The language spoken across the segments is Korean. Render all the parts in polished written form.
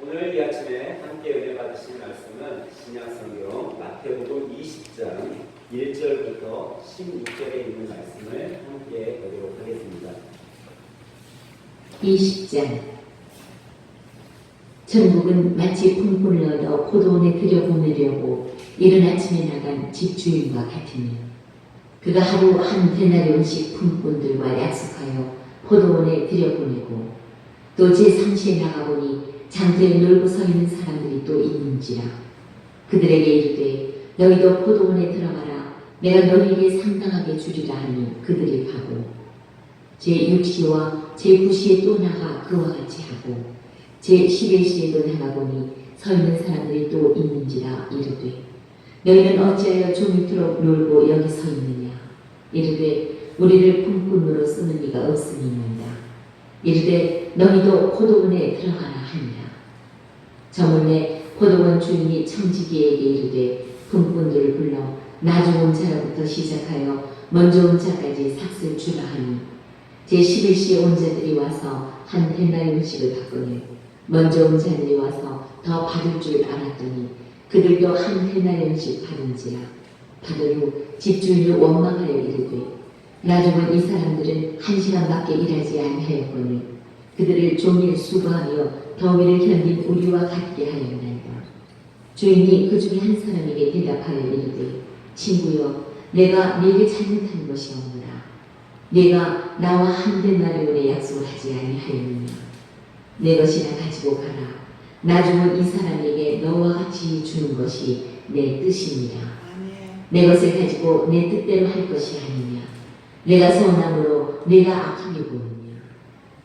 오늘 이 아침에 함께 은혜 받으실 말씀은 신약성경 마태복음 20장 1절부터 16절에 있는 말씀을 함께 보도록 하겠습니다. 20장. 천국은 마치 품꾼을 얻어 포도원에 들여보내려고 이른 아침에 나간 집주인과 같으며, 그가 하루 한 데나리온씩 품꾼들과 약속하여 포도원에 들여보내고 또 제3시에 나가보니 장터에 놀고 서 있는 사람들이 또 있는지라. 그들에게 이르되 너희도 포도원에 들어가라. 내가 너희에게 상당하게 주리라 하니 그들이 가고 제6시와 제9시에 또 나가 그와 같이 하고 제11시에도 나가보니 서 있는 사람들이 또 있는지라. 이르되 너희는 어찌하여 종일토록 놀고 여기 서 있느냐. 이르되 우리를 품꾼으로 쓰는 이가 없음이니이다. 이르되 너희도 포도원에 들어가라 하니라. 저물매 포도원 주인이 청지기에게 이르되 품꾼들을 불러 나중 온 자로부터 시작하여 먼저 온 자까지 삭슬 주라 하니 제11시에 온 자들이 와서 한 데나리온씩을 받거늘 먼저 온 자들이 와서 더 받을 줄 알았더니 그들도 한 데나리온씩 받은지라. 받은 후 집주인을 원망하여 이르되 나중은 이 사람들은 1시간밖에 일하지 아니하였거늘 그들을 종일 수고하며 더위를 견딘 우리와 같게 하였나이다. 주인이 그 중에 한 사람에게 대답하여 이르되 친구여, 내가 네게 잘못한 것이 없노라. 네가 나와 한 데나리온의 약속을 하지 아니하였느냐. 내 것이나 가지고 가라. 나중은 이 사람에게 너와 같이 주는 것이 내 뜻이니라. 내 것을 가지고 내 뜻대로 할 것이 아니냐. 내가 선함으로 내가 악하게 보느냐.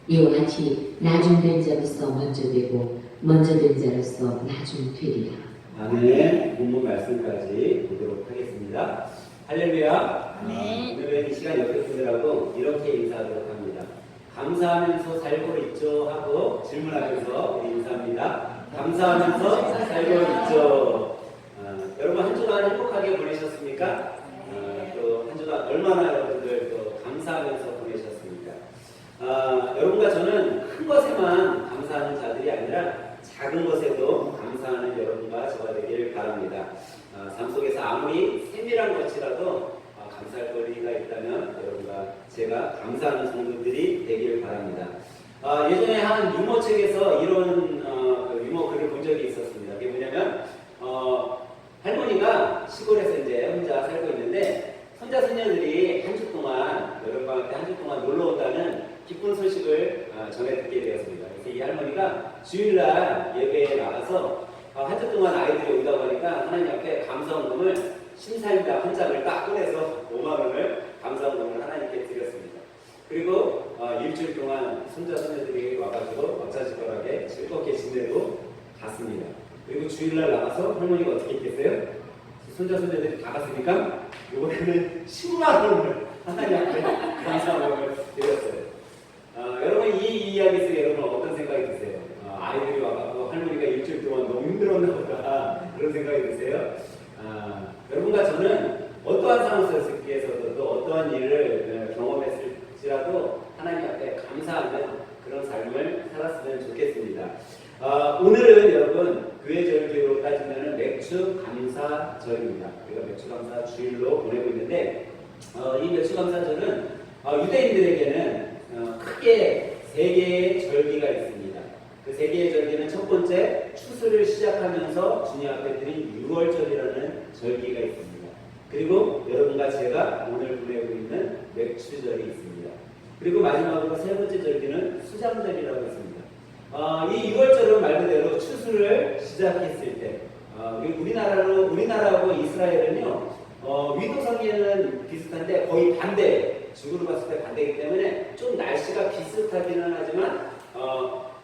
이와 같이 나중된 자로서 먼저 되고 먼저 된 자로서 나중 되리라. 아멘. 본문 말씀까지 보도록 하겠습니다. 할렐루야. 아멘. 오늘은 이 시간 옆에 분들하고 이렇게 인사하도록 합니다. 감사하면서 살고 있죠 하고 질문하면서 우리 인사합니다. 감사하면서 살고 있죠. 여러분 한 주간 행복하게 보내셨습니까? 또 한 주간 얼마나 여러분들 또 감사하면서 보내셨습니까? 여러분과 저는 큰 것에만 감사하는 자들이 아니라 작은 것에도 감사하는 여러분과 저가 되길 바랍니다. 삶 속에서 아무리 세밀한 것이라도 감사할 거리가 있다면 여러분과 제가 감사하는 성도들이 되길 바랍니다. 예전에 한 유머책에서 이런 유머 글을 본 적이 있었습니다. 그게 뭐냐면 할머니가 시골에서 이제 혼자 살고 있는데 손자 손녀들이 한 주 동안 여름방학 때 한 주 동안 놀러 온다는 기쁜 소식을 전해 듣게 되었습니다. 그래서 이 할머니가 주일날 예배에 나가서 한 주 동안 아이들이 오다 보니까 하나님 앞에 감사원금을 신사임당 한 장을 딱 꺼내서 5만 원을 감사원금을 하나님께 드렸습니다. 그리고 일주일 동안 손자 손녀들이 와가지고 어짜지껄하게 즐겁게 지내고 갔습니다. 그리고 주일날 나가서 할머니가 어떻게 했겠어요? 손자 손녀들이 다 갔으니까 이번에는 10만 원을 하나님 앞에 감사원금을 드렸어요. 여러분 이 이야기 속에 여러분 어떤 생각이 드세요? 아이들이 와가지고 할머니가 일주일 동안 너무 힘들었나 보다 그런 생각이 드세요? 여러분과 저는 어떠한 상황 속에서도 또 어떠한 일을 경험했을지라도 하나님 앞에 감사하는 그런 삶을 살았으면 좋겠습니다. 오늘은 여러분 교회절기로 따지면 맥주 감사절입니다. 우리가 맥주 감사 주일로 보내고 있는데 이 맥주 감사절은 유대인들에게는 크게 세 개의 절기가 있습니다. 그 세 개의 절기는 첫 번째 추수를 시작하면서 주님 앞에 드린 6월절이라는 절기가 있습니다. 그리고 여러분과 제가 오늘 보내고 있는 맥주절이 있습니다. 그리고 마지막으로 세 번째 절기는 수장절이라고 있습니다. 이 6월절은 말 그대로 추수를 시작했을 때 우리나라하고 이스라엘은요 위도성에는 비슷한데 거의 반대, 지구로 봤을 때 반대이기 때문에 좀 날씨가 비슷하기는 하지만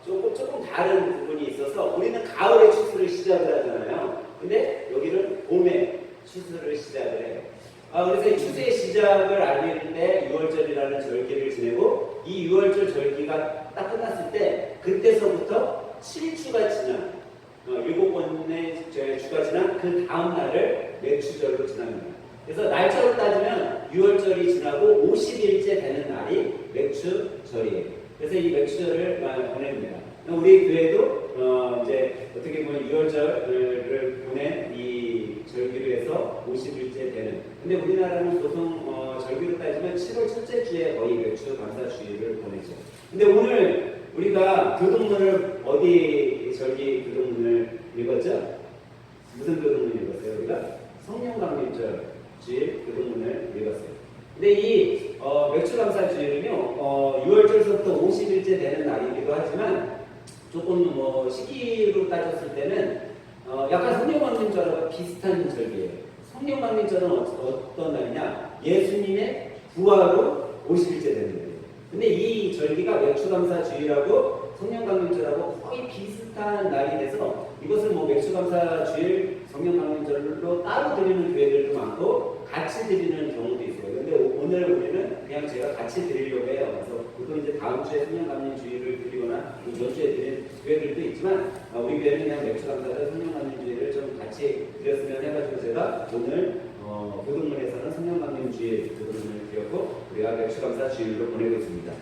조금 다른 부분이 있어서 우리는 가을에 추수를 시작을 하잖아요. 근데 여기는 봄에 추수를 시작을 해요. 그래서 이 추수의 시작을 알리는 때 6월절이라는 절기를 지내고 이 6월절 절기가 딱 끝났을 때 그때서부터 7주가 지난 7번의 주가 지난 그 다음 날을 맥주절로 지납니다. 그래서 날짜로 따지면 6월절이 지나고 50일째 되는 날이 맥주절이에요. 그래서 이 맥주절을 보냅니다. 우리 교회도 이제 유월절을 보낸 이 절기로 해서 50일째 되는. 근데 우리나라는 보통 절기로 따지면 7월 첫째 주에 거의 맥주 감사 주일을 보내죠. 근데 오늘 우리가 교동문을 어디 절기 교동문을 읽었죠? 무슨 교동문 읽었어요? 우리가 성령강림절 주일 교동문을 읽었어요. 근데 이 맥주감사주일은요 6월절서부터 50일째 되는 날이기도 하지만 조금 시기로 따졌을 때는 약간 성령강림절하고 비슷한 절기예요. 성령강림절은 어떤 날이냐? 예수님의 부활로 50일째 되는 거예요. 근데 이 절기가 맥주감사주일하고 성령강림절하고 거의 비슷한 날이 돼서 이것을 맥주감사주일, 성령강림절로 따로 드리는 교회들도 많고 같이 드리는 경우도 있어요. 근데 오늘 우리는 그냥 제가 같이 드리려고 해요. 그래서 보통 이제 다음 주에 성령강림주일을 드리거나 이번 주에 드리는 교회들도 있지만 우리 교회는 그냥 맥주감사절, 성령강림주일을 좀 같이 드렸으면 해가지고 제가 오늘 교동문에서는 성령강림주일 교동문을 드렸고 우리가 맥주감사주일로 보내고 있습니다.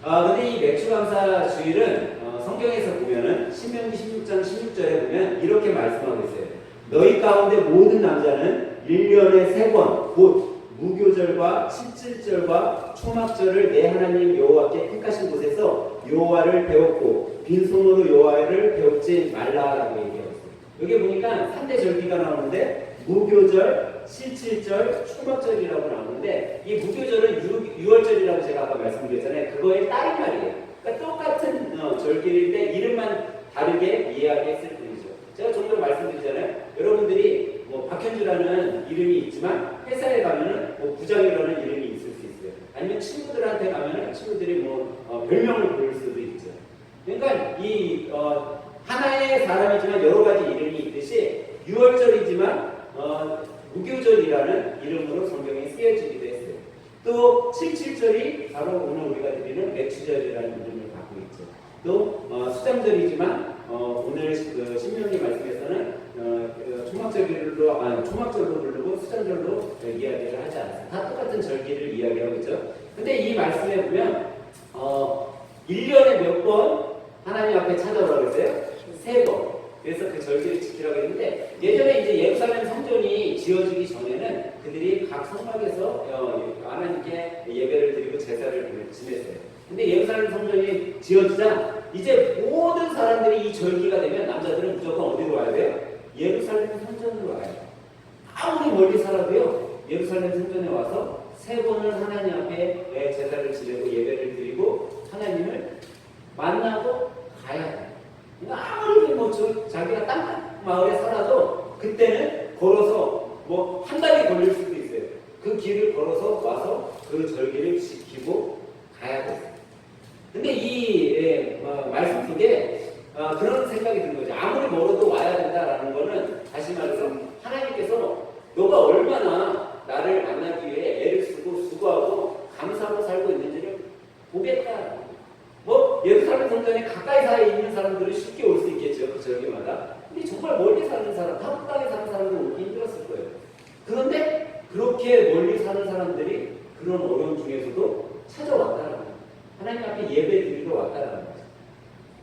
근데 이 맥주감사주일은 성경에서 보면은 신명기 16장 16절에 보면 이렇게 말씀하고 있어요. 너희 가운데 모든 남자는 1년에 3번 곧 무교절과 칠칠절과 초막절을 내 하나님 여호와께 택하신 곳에서 여호와를 배웠고 빈손으로 여호와를 배웠지 말라라고 얘기하고 있어요. 여기 보니까 3대 절기가 나오는데 무교절, 칠칠절, 초막절이라고 나오는데 이 무교절은 6월절이라고 제가 아까 말씀드렸잖아요. 그거의 딸인 말이에요. 그러니까 똑같은 절기인데 이름만 다르게 이야기했을 뿐이죠. 제가 좀 전에 말씀드리잖아요. 여러분들이 박현주라는 이름이 있지만 회사에 가면은 부장이라는 이름이 있을 수 있어요. 아니면 친구들한테 가면은 친구들이 별명을 부를 수도 있죠. 그러니까 이 하나의 사람이지만 여러 가지 이름이 있듯이 6월절이지만 무교절이라는 이름으로 성경에 쓰여지기도 했어요. 또 77절이 바로 오늘 우리가 드리는 맥주절이라는 이름을 갖고 있죠. 또 수장절이지만 오늘 그 신명기 말씀에서는 초막절로 부르고 수장절로 이야기를 하지 않았어요. 다 똑같은 절기를 이야기하고 있죠. 근데 이 말씀에 보면 1년에 몇 번 하나님 앞에 찾아오라고 했어요? 3번. 그래서 그 절기를 지키라고 했는데 예전에 이제 예루살렘 성전이 지어지기 전에는 그들이 각 성막에서 하나님께 예배를 드리고 제사를 지냈어요. 근데 예루살렘 성전이 지어지자 이제 모든 사람들이 이 절기가 되면 남자들은 무조건 어디로 와야 돼요? 예루살렘 성전으로 와요. 아무리 멀리 살아도요 예루살렘 성전에 와서 3번을 하나님 앞에 제사를 지내고 예배를 드리고 하나님을 만나고 가야 돼요. 아무리 자기가 땅 마을에 살아도 그때는 걸어서 한 달이 걸릴 수도 있어요. 그 길을 걸어서 와서 그 절기를 지키고 가야 돼요. 근데 이 말씀 속에 그런 생각이 드는 거죠. 아무리 멀어도 와야 된다라는 거는 다시 말해서 하나님께서 너가 얼마나 나를 만나기 위해 애를 쓰고 수고하고 감사하고 살고 있는지를 보겠다. 예루살렘 성전에 가까이 사이에 있는 사람들은 쉽게 올 수 있겠죠. 그 절기마다. 근데 정말 멀리 사는 사람, 타국 땅에 사는 사람들은 오기 힘들었을 거예요. 그런데 그렇게 멀리 사는 사람들이 그런 어려움 중에서도 찾아왔다라는 거예요. 하나님 앞에 예배 드리러 왔다라는 거죠.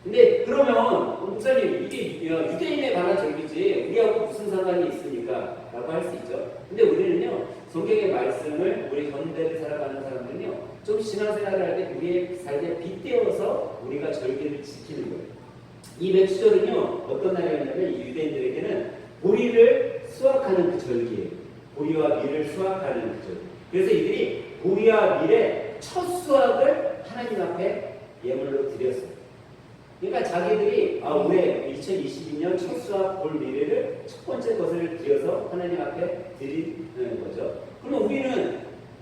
근데 그러면 목사님 이게 유대인에 관한 절기지 우리하고 무슨 상관이 있습니까? 라고 할 수 있죠. 근데 우리는요 성경의 말씀을 우리 현대를 살아가는 사람들은요 좀 신앙생활을 할 때 우리의 삶에 빗대어서 우리가 절기를 지키는 거예요. 이 맥주절은요 어떤 날이었냐면 이 유대인들에게는 보리를 수확하는 그 절기예요. 보리와 밀을 수확하는 그 절기. 그래서 이들이 보리와 밀의 첫 수확을 하나님 앞에 예물로 드렸어요. 그러니까 자기들이 올해 2022년 첫 수확 볼 미래를 첫 번째 것을 드려서 하나님 앞에 드리는 거죠. 그럼 우리는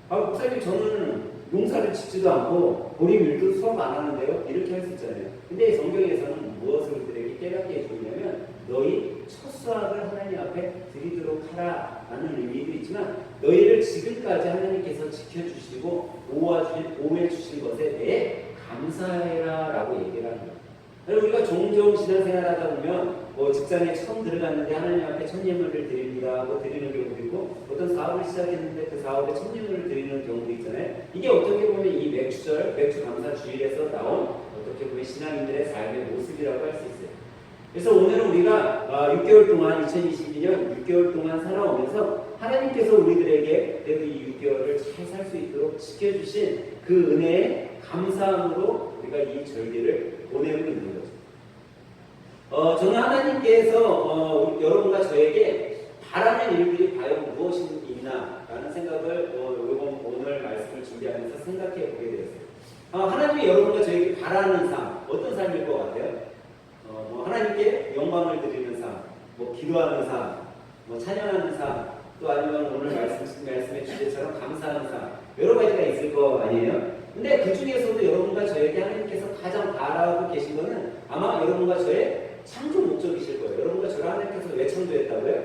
목사님 저는 농사를 짓지도 않고 보리 밀도 수확 안 하는데요? 이렇게 할 수 있잖아요. 근데 성경에서는 무엇을 우리들에게 깨닫게 해주냐면 너희 첫 수확을 하나님 앞에 드리도록 하라라는 의미도 있지만 너희를 지금까지 하나님께서 지켜주시고 보호해 주신 것에 대해 감사해라 라고 얘기를 하는 거예요. 우리가 종종 신앙생활 하다 보면 직장에 처음 들어갔는데 하나님 앞에 첫 예물을 드립니다 드리는 경우도 있고 어떤 사업을 시작했는데 그 사업에 첫 예물을 드리는 경우도 있잖아요. 이게 어떻게 보면 이 맥주절, 맥주감사주일에서 나온 어떻게 보면 신앙인들의 삶의 모습이라고 할 수 있어요. 그래서 오늘은 우리가 6개월 동안 2022년 6개월 동안 살아오면서 하나님께서 우리들에게 그래도 이 6개월을 잘 살 수 있도록 지켜주신 그 은혜에 감사함으로 우리가 이 절기를 보내고 있는 거죠. 저는 하나님께서 여러분과 저에게 바라는 일들이 과연 무엇이 있나라는 생각을 오늘 말씀을 준비하면서 생각해 보게 되었어요. 하나님이 여러분과 저에게 바라는 삶, 어떤 삶일 것 같아요? 하나님께 영광을 드리는 삶, 기도하는 삶, 찬양하는 삶, 또 아니면 오늘 말씀의 주제처럼 감사하는 삶, 여러 가지가 있을 거 아니에요? 근데 그 중에서도 여러분과 저에게 하나님께서 가장 바라고 계신 것은 아마 여러분과 저의 창조 목적이실 거예요. 여러분과 저를 하나님께서 왜 창조했다고요?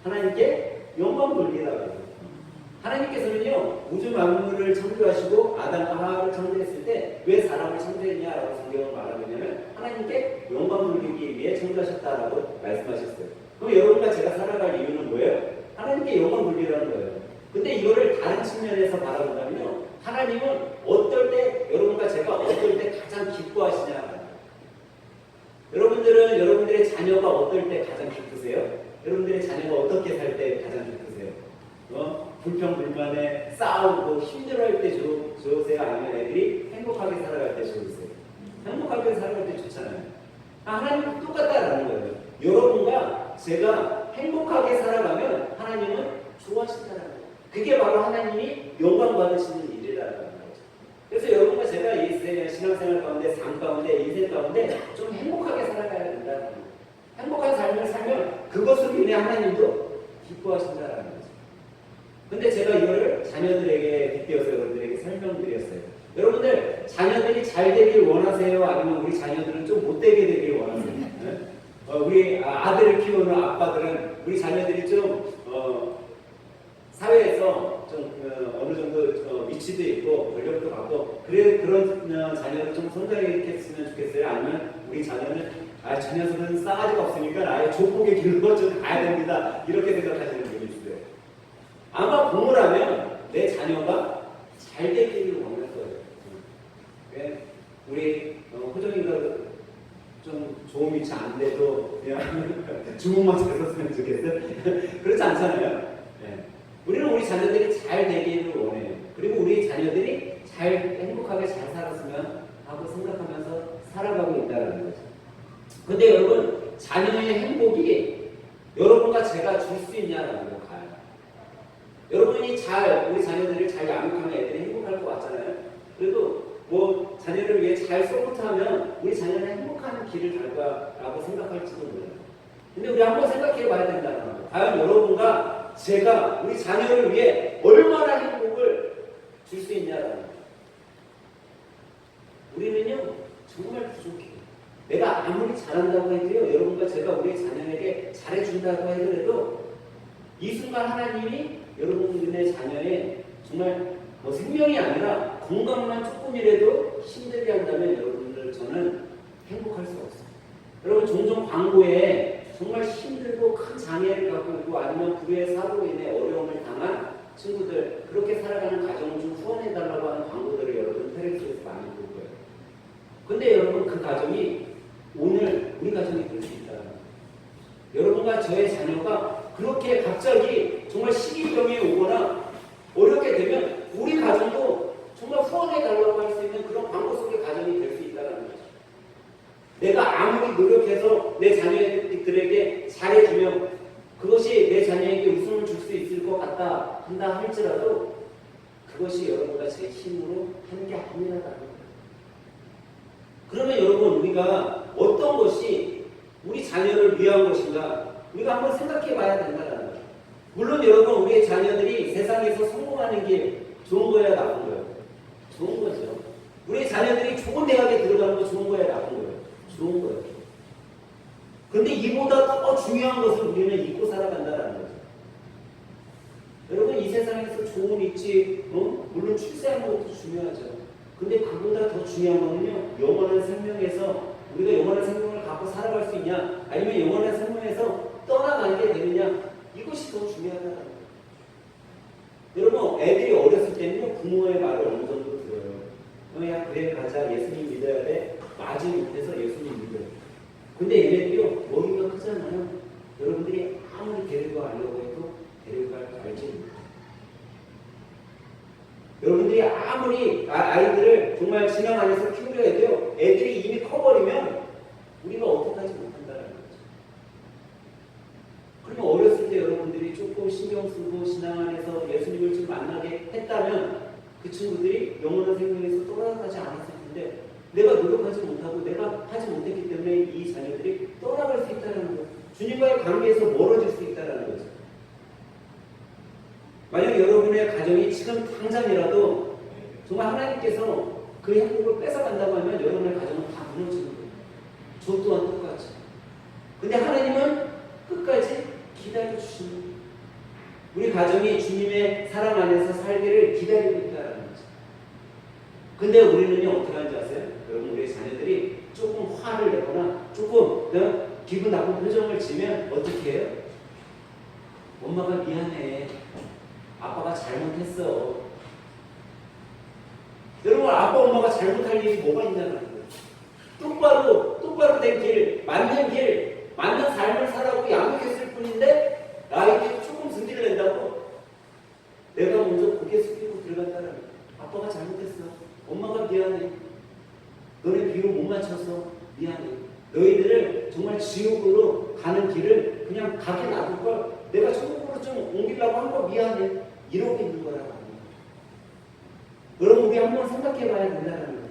하나님께 영광 돌리라고 해요. 하나님께서는요, 우주 만물을 창조하시고 아담과 하와를 창조했을 때 왜 사람을 창조했냐라고 성경을 말하고 있냐면 하나님께 영광 돌리기 위해 창조하셨다라고 말씀하셨어요. 그럼 여러분과 제가 살아갈 이유는 뭐예요? 하나님께 영광 돌리라는 거예요. 근데 이거를 다른 측면에서 바라본다면요, 하나님은 어떨 때, 여러분과 제가 어떨 때 가장 기뻐하시냐. 여러분들은 여러분들의 자녀가 어떨 때 가장 기쁘세요? 여러분들의 자녀가 어떻게 살 때 가장 기쁘세요? 불평불만에 싸우고 힘들어할 때 좋으세요? 아니면 애들이 행복하게 살아갈 때 좋으세요? 행복하게 살아갈 때 좋잖아요. 하나님은 똑같다라는 거예요. 여러분과 제가 행복하게 살아가면 하나님은 좋아하신다는 거예요. 그게 바로 하나님이 영광 받으시는 일이라는 거죠. 그래서 여러분과 제가 이 신앙생활 가운데, 삶 가운데, 인생 가운데 좀 행복하게 살아가야 된다는 거예요. 행복한 삶을 살면 그것으로 인해 하나님도 기뻐하신다는 거죠. 근데 제가 이거를 자녀들에게 빗대어서 여러분들에게 설명드렸어요. 여러분들 자녀들이 잘 되길 원하세요? 아니면 우리 자녀들은 좀 못되게 되길 원하세요? 네? 우리 아들을 키우는 아빠들은 우리 자녀들이 좀 사회에서 좀 어느 정도 위치도 있고 권력도 갖고 그런 자녀를 좀 성장했으면 좋겠어요? 아니면 우리 자녀는 저 녀석은 싸가지가 없으니까 아예 조폭의 길로 좀 가야 됩니다. 이렇게 생각하시는 분이 있어요. 아마 부모라면 내 자녀가 잘 되기를 원할 거예요. 우리 호정이가 좀 좋은 위치 안 돼도 그냥 주먹만 잘 썼으면 좋겠어? 그렇지 않잖아요. 네. 우리는 우리 자녀들이 잘 되기를 원해요. 그리고 우리 자녀들이 잘 행복하게 잘 살았으면 하고 생각하면서 살아가고 있다는 거죠. 근데 여러분, 자녀의 행복이 여러분과 제가 줄 수 있냐라는 거 가요. 여러분이 우리 자녀들을 잘 양육하면 애들이 행복할 것 같잖아요. 그래도 자녀를 위해 잘 서포트하면 우리 자녀는 행복한 길을 갈 거라고 생각할지도 몰라요. 근데 우리 한번 생각해 봐야 된다는 거예요. 과연 여러분과 제가 우리 자녀를 위해 얼마나 행복을 줄 수 있냐라는 거예요. 우리는요, 정말 부족해요. 내가 아무리 잘한다고 해도요, 여러분과 제가 우리 자녀에게 잘해준다고 하더라도 이 순간 하나님이 여러분들의 자녀의 정말 생명이 아니라 건강만 조금이라도 힘들게 한다면 여러분들 저는 행복할 수 없어요. 여러분 종종 광고에 정말 힘들고 큰 장애를 갖고 있고 아니면 불의의 사고로 인해 어려움을 당한 친구들 그렇게 살아가는 가정을 좀 후원해달라고 하는 광고들을 여러분 텔레비전에서 많이 볼 거예요. 근데 여러분 그 가정이 오늘 우리 가정이 될 수 있다. 여러분과 저의 자녀가 그렇게 갑자기 정말 시기병이 오거나 어렵게 되면 우리 가정도 정말 후원해달라고 할 수 있는 그런 광고 속의 가정이 될 수 있다는 거죠. 내가 아무리 노력해서 내 자녀들에게 잘해주면 그것이 내 자녀에게 웃음을 줄 수 있을 것 같다 한다 할지라도 그것이 여러분과 제 힘으로 하는 게 아니라는 거예요. 그러면 여러분 우리가 어떤 것이 우리 자녀를 위한 것인가 우리가 한번 생각해 봐야 된다는 거예요. 물론 여러분 우리의 자녀들이 세상에서 성공하는 게 좋은 거야 나쁜 거예요? 좋은 거죠. 우리의 자녀들이 좋은 대학에 들어가는 거 좋은 거야 나쁜 거예요? 좋은 거예요. 그런데 이보다 더 중요한 것을 우리는 잊고 살아간다는 거죠. 여러분 이 세상에서 좋은 위치, 물론 출세하는 것도 중요하죠. 근데 그보다 더 중요한 거는요, 영원한 생명에서 우리가 영원한 생명을 갖고 살아갈 수 있냐, 아니면 영원한 생명에서 떠나가게 되느냐, 이것이 더 중요하다는 거예요. 여러분, 애들이 어렸을 때는요, 부모의 말을 어느 정도 들어요. 야, 그래, 가자. 예수님 믿어야 돼. 맞은 밑에서 예수님 믿어요. 근데 얘네들이요, 아이들을 정말 신앙 안에서 키우려 해도요, 애들이 이미 커버리면 우리가 어떻게 하지 못한다는 거죠. 그러면 어렸을 때 여러분들이 조금 신경 쓰고 신앙 안에서 예수님을 좀 만나게 했다면 그 친구들이 영원한 생명에서 떠나가지 않았을 텐데 내가 노력하지 못하고 내가 하지 못했기 때문에 이 자녀들이 떠나갈 수 있다는 거예요. 주님과의 관계에서 멀어질 수 있다는 거죠. 만약 여러분의 가정이 지금 당장이라도 정말 하나님께서 그 행복을 뺏어간다고 하면 여러분의 가정은 다 무너지는 거예요. 저 또한 똑같이. 근데 하나님은 끝까지 기다려주시는 거예요. 우리 가정이 주님의 사랑 안에서 살기를 기다리고 있다는 거죠. 근데 우리는요, 어떻게 하는지 아세요? 여러분, 우리 자녀들이 조금 화를 내거나 조금 기분 나쁜 표정을 지으면 어떻게 해요? 엄마가 미안해. 아빠가 잘못했어. 여러분, 아빠 엄마가 잘못할 일이 뭐가 있냐는 거예요. 똑바로 된 길, 맞는 삶을 살아고 양육했을 뿐인데 나에게 조금 승질을 낸다고 내가 먼저 고개 숙이고 들어갔다는 거예요. 아빠가 잘못했어. 엄마가 미안해. 너네 비율 못 맞춰서 미안해. 너희들을 정말 지옥으로 가는 길을 그냥 가게 놔둘 걸 내가 천국으로 좀 옮기려고 한 거 미안해. 이러고 있는 거라고. 여러분, 우리 한번 생각해 봐야 된다는 거예요.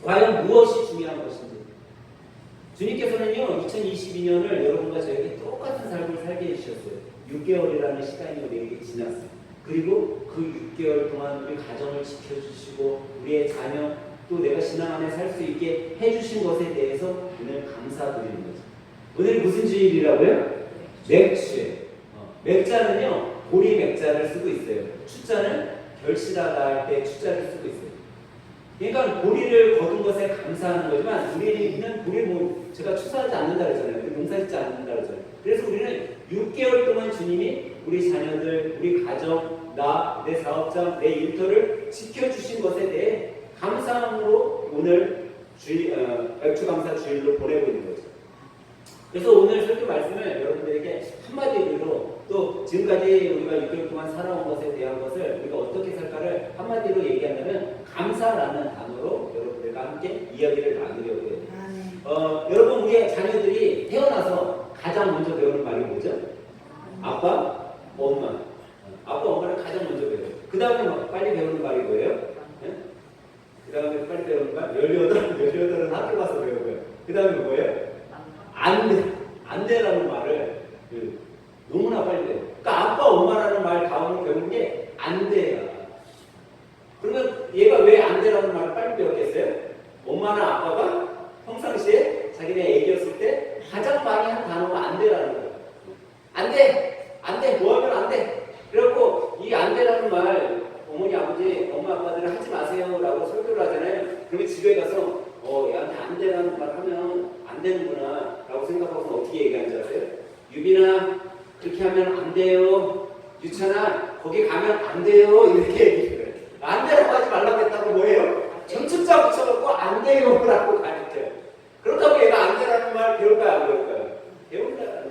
과연 무엇이 중요한 것인지. 주님께서는요, 2022년을 여러분과 저에게 똑같은 삶을 살게 해주셨어요. 6개월이라는 시간이 우리에게 지났어요. 그리고 그 6개월 동안 우리 가정을 지켜주시고 우리의 자녀 또 내가 신앙 안에 살 수 있게 해주신 것에 대해서 오늘 감사드리는 거죠. 오늘이 무슨 주일이라고요? 맥주예요. 맥자는요, 보리 맥자를 쓰고 있어요. 추자는 결실하다 할 때 추자를 쓰고 있어요. 그러니까 보리를 거둔 것에 감사하는 거지만 우리는 보리를 제가 추수하지 않는다 그러잖아요. 농사짓지 않는다 그러잖아요. 그래서 우리는 6개월 동안 주님이 우리 자녀들, 우리 가정, 내 사업장, 내 일터를 지켜주신 것에 대해 감사함으로 오늘 맥주감사 주일로 보내고 있는 거죠. 그래서 오늘 설교 말씀을 여러분들에게 한마디로 또 지금까지 우리가 6개월 동안 살아온 것에 대한 것을 우리가 어떻게 살까를 한마디로 얘기한다면 감사라는 단어로 여러분들과 함께 이야기를 나누려고 해요. 여러분, 우리 자녀들이 태어나서 가장 먼저 배우는 말이 뭐죠? 아빠, 엄마. 아빠, 엄마를 가장 먼저 배워요. 그 다음에 빨리 배우는 말이 뭐예요? 네? 그 다음에 빨리 배우는 말? 18은 학교 가서 배우고요. 그 다음에 뭐예요? 안 돼라는 말을 너무나 빨리 배워요. 그러니까 아빠, 엄마라는 말 다음으로 배우는 게 안 돼야. 그러면 얘가 왜 안 돼라는 말을 빨리 배웠겠어요? 엄마나 아빠가 평상시에 자기네 애기였을 때 가장 많이 한 단어가 안 돼라는 거예요. 안 돼, 뭐 하면 안 돼. 그래갖고 이 안 돼라는 말 어머니, 아버지, 엄마, 아빠들은 하지 마세요라고 설교를 하잖아요. 그러면 집에 가서 얘한테 안 돼라는 말 하면 안 되는구나 라고 생각하고서 어떻게 얘기하는지 아세요? 유빈아, 그렇게 하면 안 돼요. 유찬아, 거기 가면 안 돼요. 이렇게 얘기해요. 안 되라고 하지 말라고 했다고 뭐예요? 정축자 붙여갖고 안 돼요 라고 가르쳐요. 그렇다고 얘가 안 되라는 말 배울까요, 안 배울까요? 배운다는 거예요.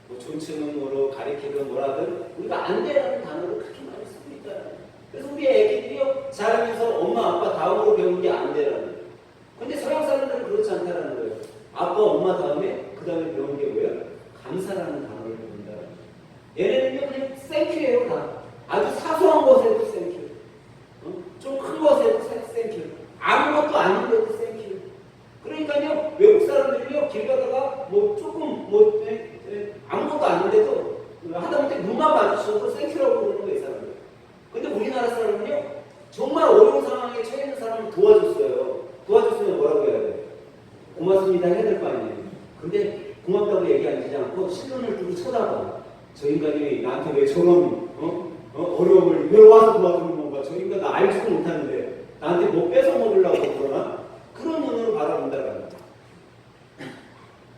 뭐 존칭으로 가리키든 뭐라든 우리가 안 되라는 단어를 그렇게 많이 쓰고 있다는 거예요. 그래서 우리 애기들이요, 자라면서 엄마, 아빠 다음으로 배우는 게 안 되라는 거예요. 근데 서양 사람들은 그렇지 않다는 거예요. 아빠, 엄마 다음에 그 다음에 배우는 게 뭐예요? 감사라는 단어를 배운다는 거예요. 얘네는요, 그냥 땡큐예요, 다. 아주 사소한 것에도 땡큐. 좀 큰 것에도 땡큐. 아무것도 아닌데도 땡큐. 그러니까요, 외국 사람들이요, 길 가다가 조금 아무것도 아닌데도 하다못해 눈만 마주쳐도 땡큐라고 그러는 거예요, 이 사람들. 근데 우리나라 사람은요, 정말 어려운 상황에 처해 있는 사람을 도와줬어요. 도와줬으면 뭐라고 해야 돼요? 고맙습니다 해야 될 거 아니에요. 근데 고맙다고 얘기하지 않고 실눈을 뜨고 쳐다봐. 저 인간이 나한테 왜 저런 어려움을 왜 와서 도와주는 건가? 저 인간 나 알지도 못하는데 나한테 뭐 뺏어 먹으려고 그러나? 그런 눈으로 바라본다는 거예요.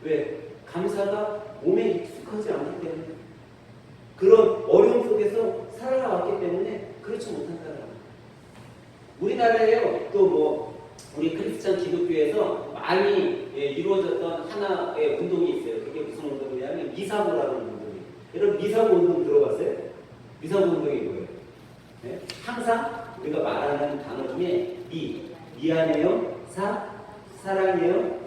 왜? 감사가 몸에 익숙하지 않기 때문에, 그런 어려움 속에서 살아왔기 때문에 그렇지 못한다는 거예요. 우리나라에요, 또 우리 크리스찬 기독교에서 많이 이루어졌던 하나의 운동이 있어요. 그게 무슨 운동이냐면 미사고라는 운동이에요. 여러분, 미사고 운동 들어봤어요? 미사고 운동이 뭐예요? 네? 항상 우리가 말하는 단어 중에 미안해요, 사랑해요,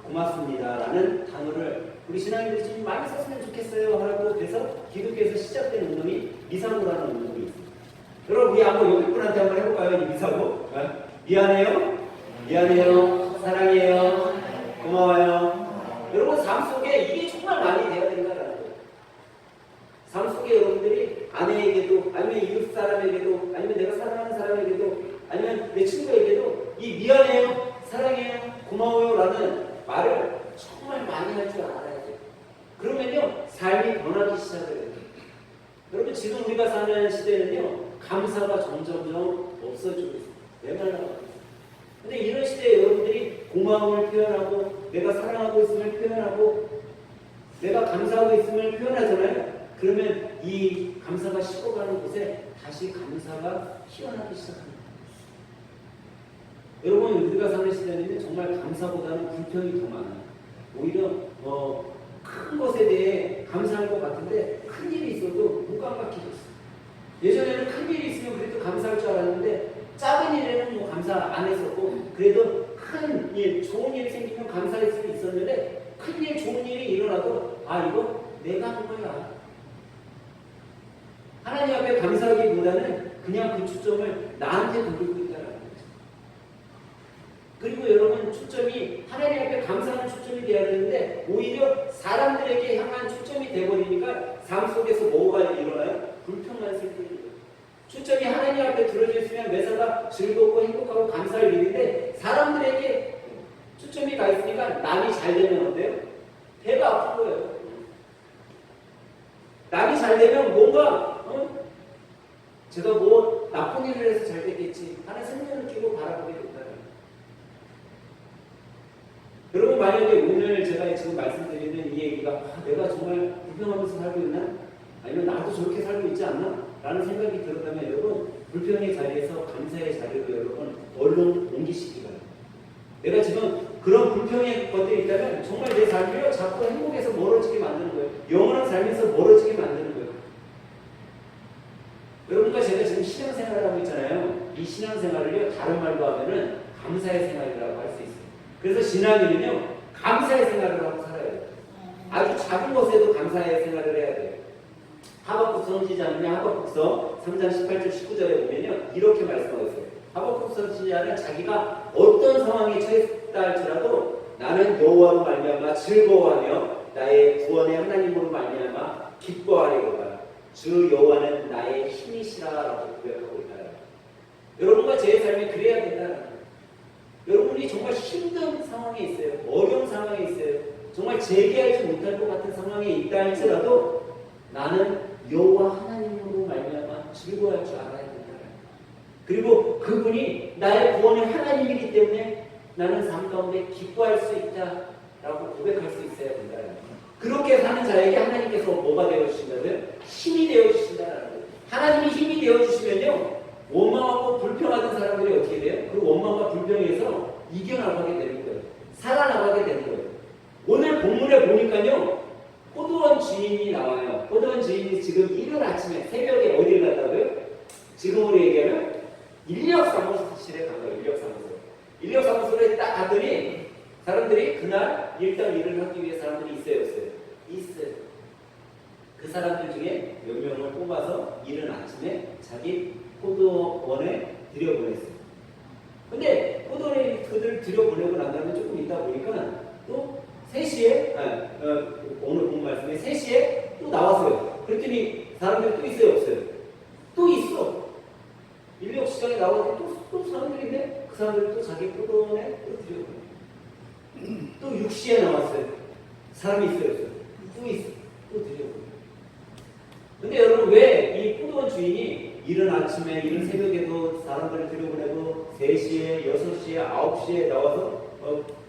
고맙습니다라는 단어를 우리 신앙인들이 좀 많이 썼으면 좋겠어요 하라고 그래서 기독교에서 시작된 운동이 미사고라는 운동이 있습니다. 여러분 우리 한번 옆에 분한테 한번 해볼까요? 이 미사고. 미안해요, 사랑해요, 고마워요. 여러분 삶 속에 이게 정말 많이 돼야 된다라는 거예요. 삶 속에 여러분들이 아내에게도 아니면 이웃 사람에게도 아니면 내가 사랑하는 사람에게도 아니면 내 친구에게도 이 미안해요, 사랑해요, 고마워요라는 말을 정말 많이 할 줄 알아야 돼요. 그러면요 삶이 변하기 시작해요. 여러분 지금 우리가 사는 시대는요 감사가 점점점 없어지고 있습니다. 메말라고 있습니다. 근데 이런 시대에 여러분들이 고마움을 표현하고 내가 사랑하고 있음을 표현하고 내가 감사하고 있음을 표현하잖아요. 그러면 이 감사가 식어가는 곳에 다시 감사가 피어나기 시작합니다. 여러분 우리가 사는 시대는 정말 감사보다는 불평이 더 많아요. 오히려 큰 것에 대해 감사할 것 같은데 큰 일이 있어도 못 감각해졌어요. 예전에는 큰 일이 있으면 그래도 감사할 줄 알았는데 작은 일에는 뭐 감사 안 했었고 그래도 큰 일, 좋은 일이 생기면 감사할 수 있었는데 큰 일, 좋은 일이 일어나도 이거 내가 한 거야. 하나님 앞에 감사하기보다는 그냥 그 초점을 나한테 돌리고 있다는 거죠. 그리고 여러분 초점이 하나님 앞에 감사하는 초점이 되어야 되는데 오히려 사람들에게 향한 초점이 되어버리니까 삶 속에서 뭐가 일어나요? 불평만 생기는 거예요. 초점이 하나님 앞에 들어져 있으면 매사가 즐겁고 행복하고 감사할 일인데 사람들에게 초점이 가 있으니까 남이 잘 되면 어때요? 배가 아픈 거예요. 남이 잘 되면 뭔가 제가 뭐 나쁜 일을 해서 잘 됐겠지 하는 생각을 끼고 바라보게 된다는 거예요. 여러분 만약에 오늘 제가 지금 말씀드리는 이 얘기가 내가 정말 불평하면서 살고 있나? 아니면 나도 저렇게 살고 있지 않나? 라는 생각이 들었다면 여러분 불평의 자리에서 감사의 자리로 여러분 얼른 옮기시기 바랍니다. 내가 지금 그런 불평의 것들이 있다면 정말 내 삶이요 자꾸 행복에서 멀어지게 만드는 거예요. 영원한 삶에서 멀어지게 만드는 거예요. 여러분과 제가 지금 신앙생활을 하고 있잖아요. 이 신앙생활을요 다른 말로 하면은 감사의 생활이라고 할 수 있어요. 그래서 신앙인은요 감사의 생활을 하고 살아야 돼요. 아주 작은 것에도 감사의 생활을 해야 돼요. 하박국 선지자는요 하박국서 3장 18절 19절에 보면요 이렇게 말씀하고 있어요. 하박국 선지자는 자기가 어떤 상황에 처했다 할지라도 나는 여호와로 말미암아 즐거워하며 나의 구원의 하나님으로 말미암아 기뻐하리로다. 주 여호와는 나의 힘이시라라고 고백하고 있다. 여러분과 제 삶이 그래야 된다는 거예요. 여러분이 정말 힘든 상황에 있어요. 어려운 상황에 있어요. 정말 재개하지 못할 것 같은 상황에 있다 할지라도 나는 여호와 하나님으로 말미암아 즐거워할 줄 알아야 된다. 그리고 그분이 나의 구원의 하나님이기 때문에 나는 삶 가운데 기뻐할 수 있다라고 고백할 수 있어야 된다. 그렇게 사는 자에게 하나님께서 뭐가 되어주신다고요? 힘이 되어주신다는 거예요. 하나님이 힘이 되어주시면요 원망하고 불평하던 사람들이 어떻게 돼요? 그 원망과 불평에서 이겨나가게 되는 거예요. 살아나가게 되는 거예요. 오늘 본문에 보니까요 포도원 주인이 나와요. 포도원 주인이 지금 이른 아침에 새벽에 어디를 갔다고요? 지금으로 얘기하면 인력사무실에 간 거예요. 인력사무소에 딱 갔더니 사람들이 그날 일단 일을 하기 위해 사람들이 있어요, 없어요? 있어요. 그 사람들 중에 몇 명을 뽑아서 이른 아침에 자기 포도원에 들여보냈어요. 근데 포도원에 그들 들여보내고 난 다음에 조금 있다 보니까 또 3시에, 오늘 본 말씀에 3시에 또 나왔어요. 그랬더니 사람들이 또 있어요, 없어요? 또 있어. 인력 시장에 나와서 또 사람들이 있네? 그 사람들이 또 자기 포도원에 또 들여보내요. 또 6시에 나왔어요. 사람이 있어요, 없어요? 또 있어. 또 들여보내요. 근데 여러분 왜 이 포도원 주인이 이른 아침에 이른 새벽에도 사람들을 들여보내고 3시에 6시에 9시에 나와서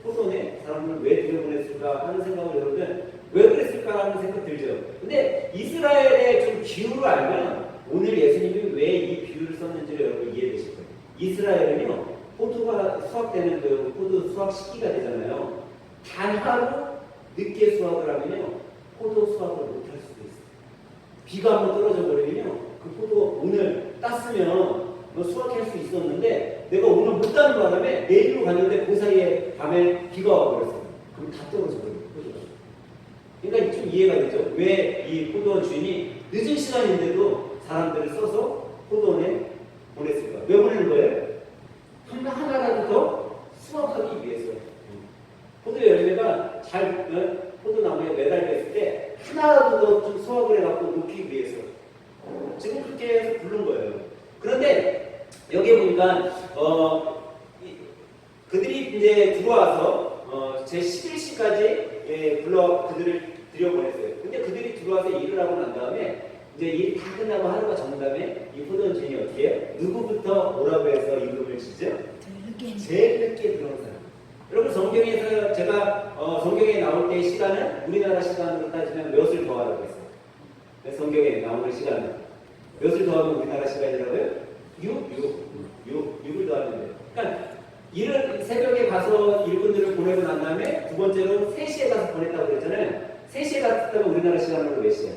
포도원에 사람을 왜 들여보냈을까 하는 생각을 여러분 왜 그랬을까 하는 생각 들죠. 근데 이스라엘의 좀 기후를 알면 오늘 예수님이 왜 이 비유를 썼는지를 여러분 이해되실 거예요. 이스라엘은요 포도가 수확되는 그 포도 수확 시기가 되잖아요. 단 하루 늦게 수확을 하면요 포도 수확을 못할 수도 있어요. 비가 한번 떨어져 버리면요 그 포도 오늘 땄으면 수확할 수 있었는데 내가 오늘 못 따는 바람에 내일로 갔는데 그 사이에 밤에 비가 와버렸어요. 그럼 다 떨어져버려요. 포도가. 그러니까 좀 이해가 되죠? 왜 이 포도원 주인이 늦은 시간인데도 사람들을 써서 포도원에 보냈을까? 왜 보내는 거예요? 하나라도 더 수확하기 위해서. 포도 열매가 잘 포도나무에 매달려 있을 때 하나라도 더 좀 수확을 해갖고 놓기 위해서 지금 그렇게 해서 부른 거예요. 그런데 여기 보니까 그들이 이제 들어와서 제 11시까지 불러 그들을 들여보냈어요. 근데 그들이 들어와서 일을 하고 난 다음에 이제 일이 다 끝나고 하루가 정한 다음에 이 포도원 주인이 어떻게 해요? 누구부터 오라고 해서 임금을 주죠? 제일 늦게 들어온 사람. 여러분 성경에서 제가 성경에 나올 때의 시간은 우리나라 시간으로 따지면 몇을 더하라고 했어요? 네, 성경에 나오는 시간은 몇을 더하면 우리나라 시간이라고요? 6을 더하면 돼요. 그러니까 일을 새벽에 가서 일꾼들을 보내고 난 다음에 두 번째로 3시에 가서 보냈다고 그랬잖아요. 3시에 갔다면 우리나라 시간으로 몇 시에?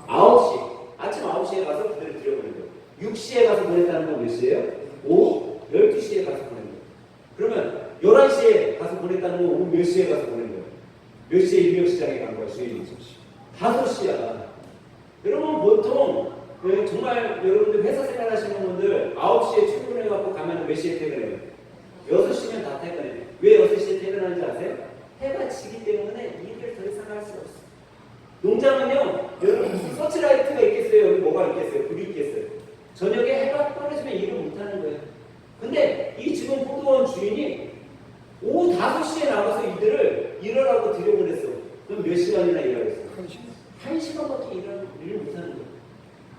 9시. 아침 9시에 가서 그들을 들여보낸 거예요. 6시에 가서 보냈다는 건 몇 시예요? 오후 12시에 가서 보낸 거예요. 그러면 11시에 가서 보냈다는 건 오후 몇 시에 가서 보낸 거예요? 몇 시에 인력시장에 간 거야, 주인이? 5시야. 여러분, 보통, 정말 여러분들 회사 생활 하시는 분들 9시에 출근해갖고 가면 몇 시에 퇴근해요? 6시면 다 퇴근해요. 왜 6시에 퇴근하는지 아세요? 해가 지기 때문에 일을 더 이상 할 수 없어요. 농장은요, 여러분 무슨 서치라이트가 있겠어요? 여기 뭐가 있겠어요? 불이 있겠어요? 저녁에 해가 떨어지면 일을 못하는 거예요. 근데 이 지금 포도원 주인이 오후 5시에 나가서 이들을 일하라고 들여보냈어. 그럼 몇 시간이나 일하겠어요? 1시간밖에 일을 못하는 거예요.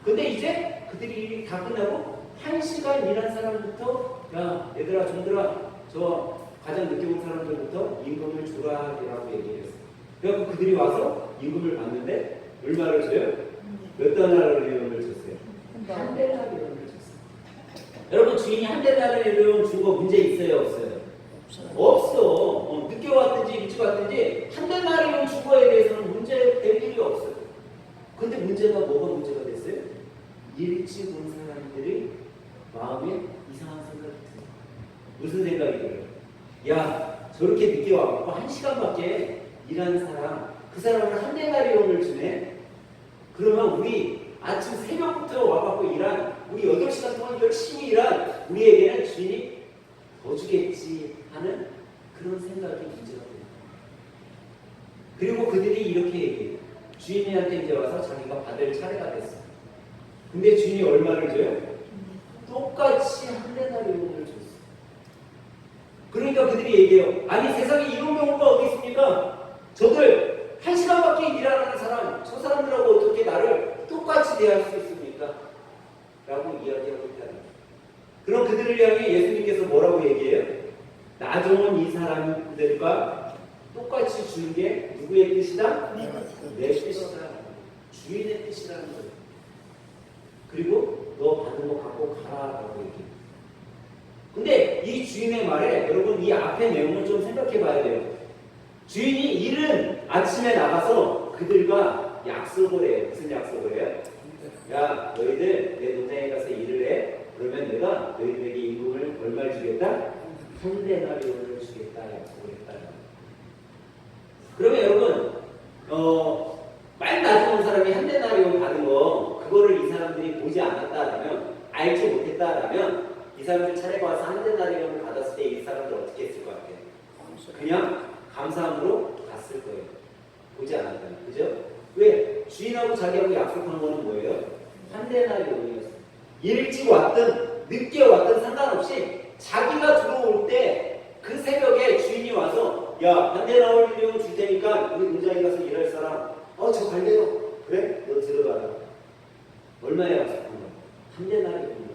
근데 이제 그들이 일이 다 끝나고 1시간 일한 사람부터 야 얘들아 종들아 저 가장 늦게 온 사람들부터 임금을 주라라고 얘기를 했어요. 그래서 그들이 와서 임금을 받는데 얼마를 줘요? 몇 달러를 줬어요? 한 달러를 줬어요. 여러분 주인이 한 달러를 준 거 문제 있어요 없어요? 없어. 늦게 왔든지 일찍 왔든지 한 달러를 준 거에 대해서는 문제 될 일이 없어요. 근데 문제가 뭐가 문제가 됐어요? 일찍 온 사람들이 마음에 이상한 생각이 들어요. 무슨 생각이 들어요? 야 저렇게 늦게 와갖고 1시간밖에 일하는 사람 그 사람을 한 데나리온을 주네? 그러면 우리 아침 새벽부터 와갖고 일한 우리 8시간 동안 열심히 일한 우리에게는 주인이 더 주겠지 하는 그런 생각이 문제가 됩니다. 그리고 그들이 이렇게 얘기해요. 주인한테 이제 와서 자기가 받을 차례가 됐어. 근데 주인이 얼마를 줘요? 똑같이 한 데나리온을 줬어. 그러니까 그들이 얘기해요. 아니 세상에 이런 경우가 어디 있습니까? 저들 1시간밖에 일하는 사람, 저 사람들하고 어떻게 나를 똑같이 대할 수 있습니까? 라고 이야기하고 있다는 거예요. 그럼 그들을 향해 예수님께서 뭐라고 얘기해요? 나 좋은 이 사람들과 똑같이 주는 게 누구의 뜻이다? 내 뜻이다. 주인의 뜻이라는 거예요. 그리고 너 받은 거 갖고 가라라고 얘기해요. 근데 이 주인의 말에 여러분 이 앞에 내용을 좀 생각해 봐야 돼요. 주인이 이른 아침에 나가서 그들과 약속을 해요. 무슨 약속을 해요? 야 너희들 내 농장에 가서 일을 해. 그러면 내가 너희들에게 임금을 얼마를 주겠다? 한 데나리온을 주겠다 약속을 했다. 그러면 여러분 말 낮은 사람이 한 데나리온 받은 거 그거를 이 사람들이 보지 않았다라면 알지 못했다라면 이 사람들 차례가 와서 한 데나리온을 받았을 때 이 사람들 어떻게 했을 것 같아요? 그냥 감사함으로 갔을 거예요. 보지 않았다면. 그죠? 왜? 주인하고 자기하고 약속한 거는 뭐예요? 한 데나리온이었어요. 일찍 왔든 늦게 왔든 상관없이 자기가 들어올 때 그 새벽에 주인이 와서 야 한 데나리온 줄 테니까 우리 농장에 가서 일할 사람 저 갈래요. 그래? 너 들어가라. 얼마에 약속한 거야? 한 데나리온이야.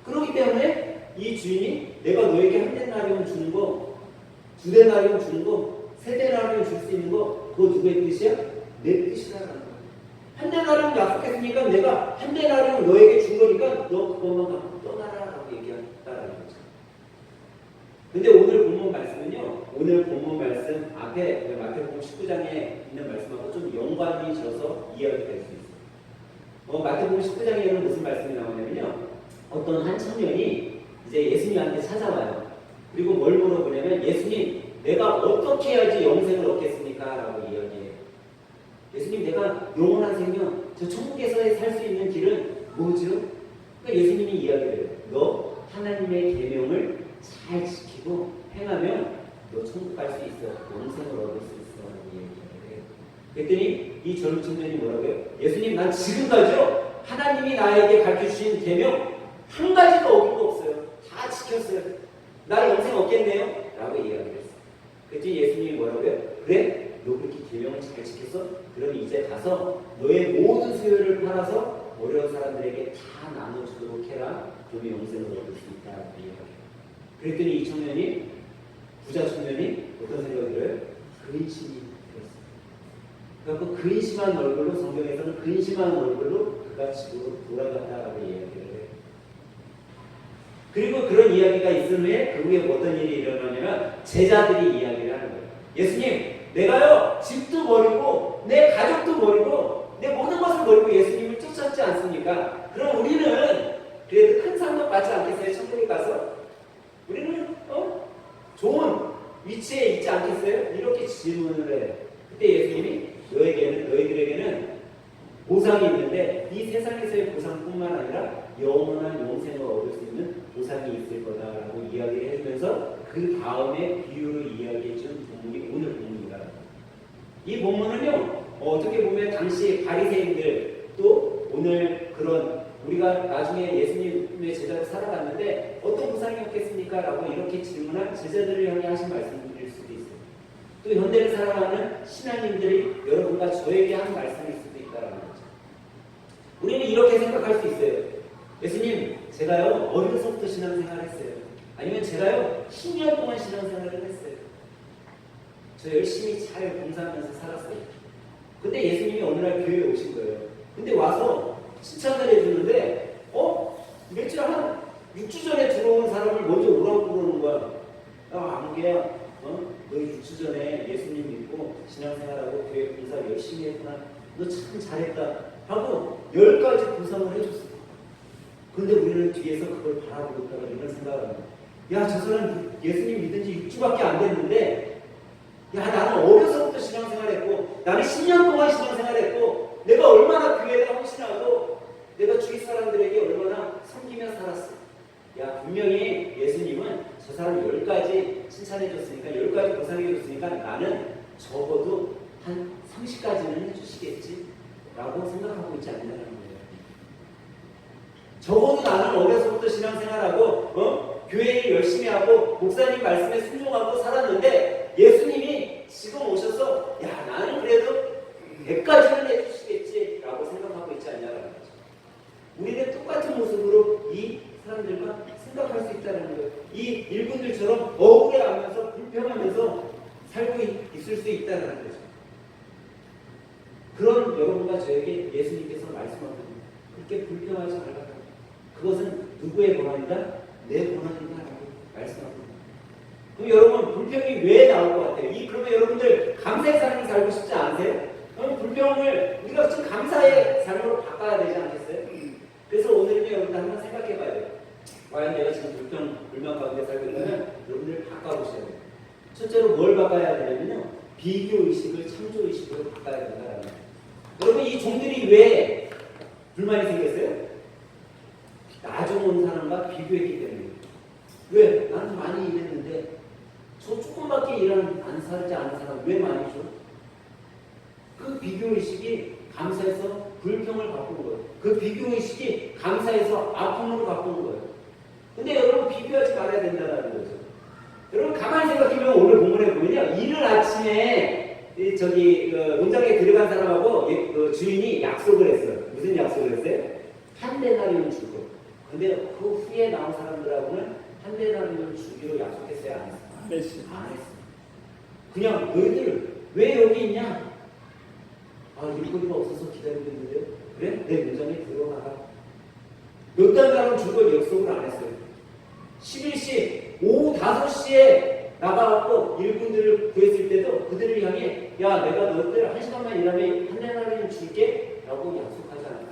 그렇기 때문에 이 주인이 내가 너에게 한 데나리온 주는 거, 2데나리온 주는 거, 3데나리온 줄 수 있는 거 그거 누구의 뜻이야? 내 뜻이라는 거야. 한 데나리온 약속했으니까 내가 한 데나리온 너에게 준 거니까 너 그것만 갖고 떠나라라고 얘기한다라는 거죠. 근데 오늘 본문 말씀은요. 오늘 본문 말씀 앞에 마태복음 19장에 있는 말씀하고 좀 연관이 져서 이해가 될 수 있어요. 마태복음 19장에는 무슨 말씀이 나오냐면요. 어떤 한 청년이 이제 예수님한테 찾아와요. 그리고 뭘 물어보냐면 예수님 내가 어떻게 해야지 영생을 얻겠습니까? 라고 이야기해요. 예수님 내가 영원한 생명 저 천국에서 살 수 있는 길은 뭐죠? 그러니까 예수님이 이야기해요. 너 하나님의 계명을 잘 지키고 행하면 너 천국 갈 수 있어. 영생을 얻을 수 있어. 라고 이야기해요. 그랬더니 이 젊은 청년이 뭐라고요? 예수님 난 지금까지요 하나님이 나에게 가르쳐주신 계명 한 가지도 어긴 거 없어요. 다 지켰어요. 나 영생 얻겠네요. 라고 이야기를 했어요. 그랬더니 예수님이 뭐라고요? 그래? 너 그렇게 계명을 잘 지켰어? 그럼 이제 가서 너의 모든 소유를 팔아서 어려운 사람들에게 다 나눠주도록 해라. 그러면 영생을 얻을 수 있다. 라고 이야기해요. 그랬더니 이 청년이 부자 청년이 어떤 생각이 들어요? 근심이 들었어요. 그래서 근심한 얼굴로 성경에서는 근심한 얼굴로 그가 집으로 돌아갔다라고 이야기를 해요. 그리고 그런 이야기가 있은 후에 그 후에 어떤 일이 일어나냐면 제자들이 이야기를 하는 거예요. 예수님, 내가요 집도 버리고 내 가족도 버리고 내 모든 것을 버리고 예수님을 쫓았지 않습니까? 그럼 우리는 그래도 큰 상급 받지 않겠어요? 천국에 가서 우리는 좋은 위치에 있지 않겠어요? 이렇게 질문을 해요. 그때 예수님이 너희들에게는 보상이 있는데 이 세상에서의 보상뿐만 아니라 영원한 영생을 얻을 수 있는 보상이 있을 거다라고 이야기를 해주면서 그 다음에 비유를 이야기해준 본문이 오늘 본문입니다. 이 본문은요 어떻게 보면 당시 바리새인들 또 오늘 그런 우리가 나중에 예수님의 제자로 살아갔는데 어떤 보상이 없겠습니까? 라고 이렇게 질문한 제자들을 향해 하신 말씀일 수도 있어요. 또 현대를 살아가는 신앙인들이 여러분과 저에게 한 말씀일 수도 있다는 거죠. 우리는 이렇게 생각할 수 있어요. 예수님, 제가요 어려서부터 신앙생활을 했어요. 아니면 제가요 10년 동안 신앙생활을 했어요. 저 열심히 잘 봉사하면서 살았어요. 근데 예수님이 어느 날 교회에 오신 거예요. 근데 와서 칭찬을 해주는데 며칠 한 6주 전에 들어온 사람을 먼저 오라고 그러는 거야. 야 안개야, 너 6주 전에 예수님 믿고 신앙생활하고 교회 봉사 열심히 했구나. 너 참 잘했다 하고 10가지 보상을 해줬어. 그런데 우리는 뒤에서 그걸 바라보고 있다가 이런 생각을 합니다. 야, 저 사람 예수님 믿은 지 6주밖에 안 됐는데 야, 나는 어려서부터 신앙생활했고 나는 10년 동안 신앙생활했고 내가 얼마나 교회에 헌신하고 내가 주위 사람들에게 얼마나 섬기며 살았어. 야, 분명히 예수님은 저 사람 10가지 칭찬해줬으니까 10가지 보상해줬으니까 나는 적어도 한 30가지는 해주시겠지 라고 생각하고 있지 않느냐는 거예요. 적어도 나는 어려서부터 신앙생활하고 교회 일 열심히 하고 목사님 말씀에 순종하고 살았는데 예수님이 지금 오셔서 야, 나는 그래도 100가지는 해주시겠지 라고 생각하고 있지 않냐는 거죠. 우리는 똑같은 모습으로 이 사람들과 생각할 수 있다는 거예요. 이 일꾼들처럼 억울해하면서 불평하면서 살고 있을 수 있다는 거죠. 그런 여러분과 저에게 예수님께서 말씀하십니다. 그렇게 불평하지 말라. 그것은 누구의 고난이다? 내 고난이다 라고 말씀합니다. 그럼 여러분 불평이 왜 나올 것 같아요? 그러면 여러분들 감사의 삶을 살고 싶지 않으세요? 그럼 불평을 우리가 좀 감사의 삶으로 바꿔야 되지 않겠어요? 그래서 오늘은요 여러분들 한번 생각해 봐야 돼요. 과연 내가 지금 불평 가운데 살고 있다면 여러분들 바꿔보셔야 돼요. 첫째로 뭘 바꿔야 되냐면요 비교의식을 창조의식으로 바꿔야 된다는 거예요. 여러분 이 종들이 왜 불만이 생겼어요? 나중 온 사람과 비교했기 때문에. 왜? 나는 많이 일했는데 저 조금밖에 안 살지 않은 사람 왜 많이 줘? 그 비교의식이 감사해서 불평을 바꾼 거예요. 그 비교의식이 감사해서 아픔으로 바꾼 거예요. 근데 여러분 비교하지 말아야 된다는 거죠. 여러분 가만히 생각해보면 오늘 본문에 보면요 이른 아침에 농장에 들어간 사람하고 주인이 약속을 했어요. 무슨 약속을 했어요? 한 데나리온 줄 거예요. 근데 그 후에 나온 사람들하고는 한 데나리온 주기로 약속했어요? 안 했어요? 안 했어요. 그냥 너희들 왜 여기 있냐? 일거리가 없어서 기다리고 있는데요. 그래? 내 농장에 들어가라. 몇 달 가면 줄 걸 약속을 안 했어요. 11시 오후 5시에 나가갖고 일꾼들을 구했을 때도 그들을 향해 야 내가 너희들 1시간만 일하면 한 데나리온 줄게 라고 약속하지 않았다.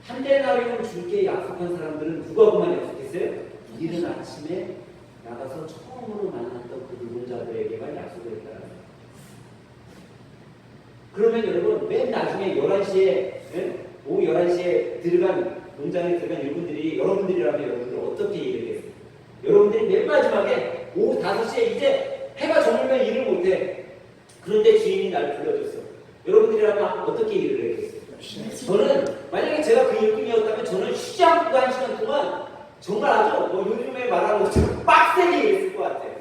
한 데나리온 줄게 약속한 사람들은 누가 그만 약속했어요? 이른 아침에 나가서 처음으로 만났던 그 노동자들에게만 약속을 했다는 거예요. 그러면 여러분 맨 나중에 11시에 오후 11시에 농장에 들어간 여러분들이라면 여러분들 어떻게 일을 했어요? 여러분들이 맨 마지막에 오후 5시에 이제 해가 저물면 일을 못해. 그런데 주인이 날 불러줬어. 여러분들이라면 어떻게 일을 했겠어요? 저는 만약에 제가 그 일꾼이었다면 저는 쉬지 않고 그 1시간 동안 정말 아주 요즘에 말하는 것처럼 빡세게 일했을 것 같아요.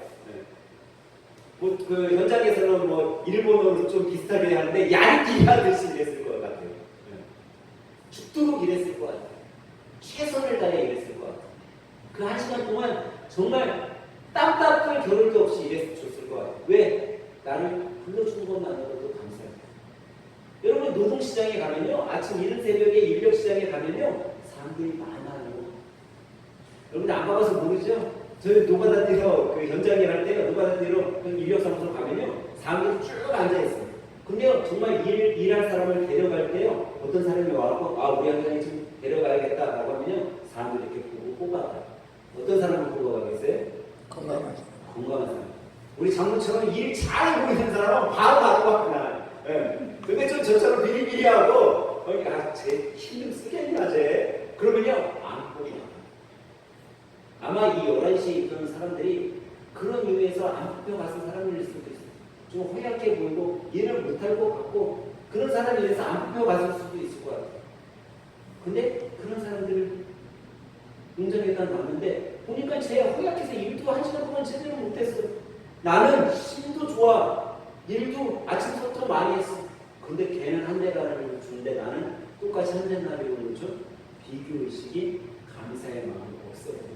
그 현장에서는 일본어로 좀 비슷하게 하는데 얇게 하듯이 일했을 것 같아요. 죽도록 일했을 것 같아요. 최선을 다해 일했을 것 같아요. 그 1시간 동안 정말 땀 닦을 겨를도 없이 일해줬을 것 같아요. 왜? 나를 불러준 것만으로도 감사해요. 여러분 노동시장에 가면요, 아침 이른 새벽에 인력시장에 가면요, 사람들이 많아요. 여러분들 안 가봐서 모르죠? 저희 노가다 뛰러 그 현장에 갈 때요, 노가다 뛰러 인력사무소 가면요, 사람들이 쭉 앉아있어요. 근데요, 정말 일할 사람을 데려갈 때요, 어떤 사람이 와갖고, 우리 현장에 좀 데려가야겠다라고 하면요, 사람들이 이렇게 보고 뽑아가요. 어떤 사람을 뽑아가겠어요? 건강한 사람. 우리 장모처럼 일 잘 보이는 사람은 바로 받구나. 근데 저처럼 비리비리하고, 쟤 힘 좀 쓰겠냐, 쟤. 그러면요, 안 뽑아. 아마 이 11시에 있던 사람들이 그런 이유에서 안 뽑혀가서 사람일 수도 있어요. 좀 허약해 보이고 일을 못할 것 같고 그런 사람이라서 안 뽑혀갔을 수도 있을 것 같아요. 근데 그런 사람들을 농장에다 놨는데 보니까 쟤 허약해서 일도 1시간 동안 제대로 못했어. 나는 힘도 좋아. 일도 아침부터 많이 했어. 근데 걔는 한 대가리를 주는데 나는 똑같이 한 대가리를 줘. 비교의식이 감사의 마음이 없어요.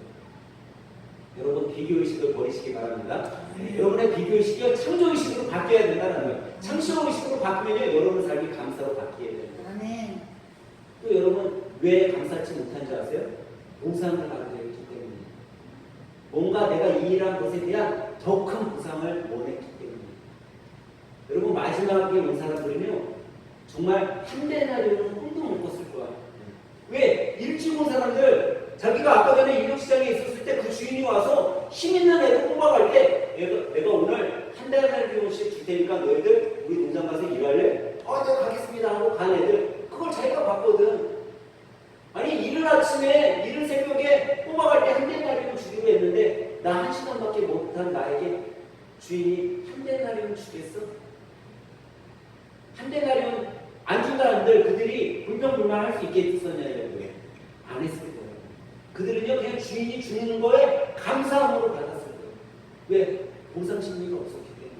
여러분 비교의식을 버리시기 바랍니다. 여러분의 비교의식이 창조의식으로 바뀌어야 된다는 거예요. 창조의식으로 바꾸면 여러분 삶이 감사로 바뀌어야 됩니다. 또 여러분 왜 감사치 못한지 아세요? 보상을 받아야 했기 때문에. 뭔가 내가 이 일한 것에 대한 더 큰 보상을 원했기 때문에. 여러분 마지막에 온 사람들은요, 정말 한 대나리로는 꿈도 못 꿨을 거야. 왜? 일찍 온 사람들, 자기가 아까 전에 인력시장에 있었을 때 그 주인이 와서 힘 있는 애를 뽑아갈 때 내가 오늘 한 대나리씩 줄 테니까 너희들 우리 농장 가서 일할래? 내가 가겠습니다 하고 간 애들, 그걸 자기가 봤거든. 아니 이른 아침에 이른 새벽에 뽑아갈 때 한 대나리를 주기로 했는데 나 1시간밖에 못한 나에게 주인이 한 대나리를 주겠어? 한 대나리는 안 준다 한들 그들이 불평불만할 수 있겠었냐고요. 안 했을 거예요. 그들은요 그냥 주인이 주는 거에 감사함으로 받았을 거예요. 왜? 보상 심리가 없었기 때문에.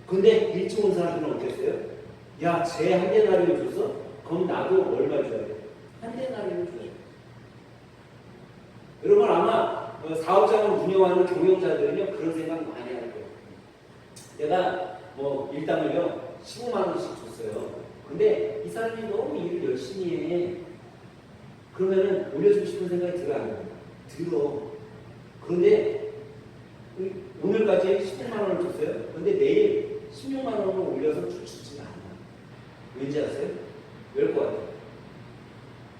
근데 일찍 온 사람들은 어땠어요? 야, 쟤 한 대나리를 줬어? 그럼 나도 얼마 줘야 돼? 한 대나리를 줘야 돼. 여러분 아마 사업장을 운영하는 경영자들은요 그런 생각 많이 할 거예요. 내가 일당을요 15만 원씩 줬어요. 근데 이 사람이 너무 일을 열심히 해. 그러면은 올려주고 싶은 생각이 들어 안 들어? 들어. 그런데 오늘까지 15만 원을 줬어요. 근데 내일 16만 원을 올려서 주지가 않아. 왠지 아세요? 왜 것 같아요?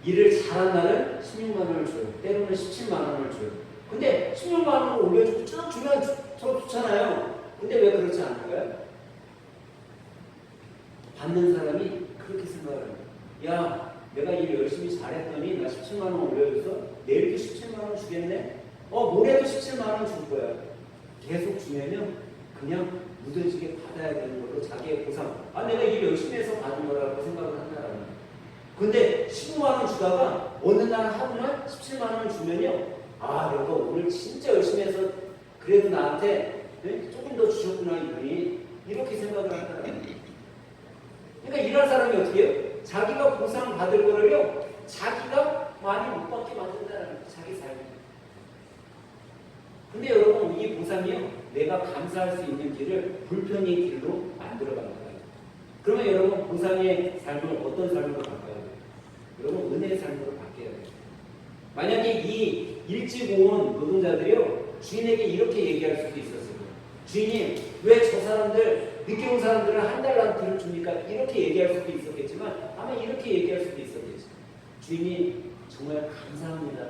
일을 잘한 날은 16만 원을 줘요. 때로는 17만 원을 줘요. 근데 16만 원을 올려주고 쭉 주면 좋잖아요. 근데 왜 그렇지 않을까요? 받는 사람이 그렇게 생각을 해요. 야, 내가 일 열심히 잘했더니 나 17만 원 올려줘서 내일도 17만 원 주겠네? 모레도 17만 원 줄 거야. 계속 주면요 그냥 무뎌지게 받아야 되는 걸로 자기의 보상. 내가 일 열심히 해서 받은 거라고 생각을 한다라는 거예요. 근데 15만 원 주다가 어느 날 하루만 17만 원 주면요, 내가 오늘 진짜 열심히 해서 그래도 나한테 조금 더 주셨구나 이분이, 이렇게 생각을 한다는 거예요. 그러니까 일할 사람이 어떻게 해요? 자기가 보상 받을 거를요 자기가 많이 못 받게 만든다는 거예요. 자기 삶이. 근데 여러분 이 보상이요 내가 감사할 수 있는 길을 불편의 길로 만들어 가는 거예요. 그러면 여러분 보상의 삶을 어떤 삶으로 바꿔야 돼요? 여러분 은혜의 삶으로 바뀌어야 돼요. 만약에 이 일찍 온 노동자들이요 주인에게 이렇게 얘기할 수도 있었어요. 주인님 왜 저 사람들 늦게 온 사람들은 한 달란트를 줍니까? 이렇게 얘기할 수도 있었겠지만 아마 이렇게 얘기할 수도 있었겠죠. 주인이 정말 감사합니다.